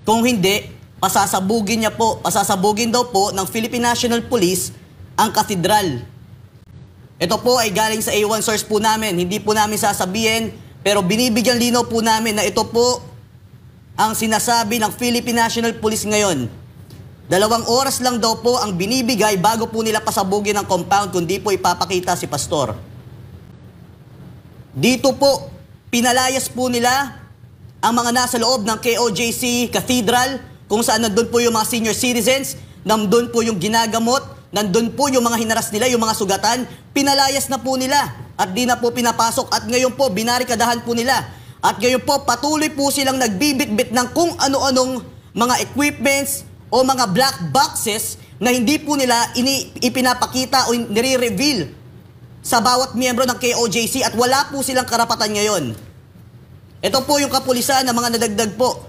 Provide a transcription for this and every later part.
Kung hindi, pasasabugin daw po ng Philippine National Police ang katedral. Ito po ay galing sa A1 source po namin. Hindi po namin sasabihin, pero binibigyan linaw po namin na ito po ang sinasabi ng Philippine National Police ngayon. 2 oras lang daw po ang binibigay bago po nila pasabugin ang compound kundi po ipapakita si Pastor. Dito po, pinalayas po nila ang mga nasa loob ng KOJC Cathedral kung saan nandun po yung mga senior citizens, nandun po yung ginagamot, nandun po yung mga hinaras nila, yung mga sugatan, pinalayas na po nila at di na po pinapasok at ngayon po binarikadahan po nila. At ngayon po patuloy po silang nagbibitbit ng kung ano-anong mga equipments o mga black boxes na hindi po nila ipinapakita o nire-reveal sa bawat miyembro ng KOJC at wala po silang karapatan ngayon. Ito po yung kapulisan na mga nadagdag po.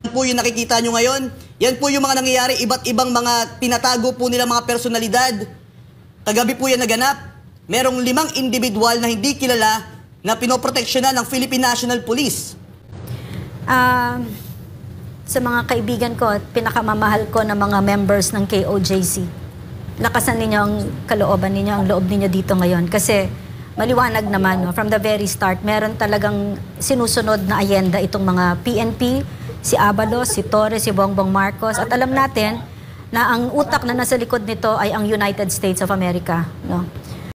Yan po yung nakikita nyo ngayon. Yan po yung mga nangyayari, iba't ibang mga tinatago po nila mga personalidad. Kagabi po yan naganap. Merong 5 individual na hindi kilala na pinoproteksyonan ng Philippine National Police. Sa mga kaibigan ko at pinakamamahal ko na mga members ng KOJC, lakasan ninyo ang kalooban ninyo, ang loob ninyo dito ngayon. Kasi maliwanag naman, no, from the very start, meron talagang sinusunod na ayenda itong mga PNP, si Abalos, si Torres, si Bongbong Marcos. At alam natin na ang utak na nasa likod nito ay ang United States of America. No?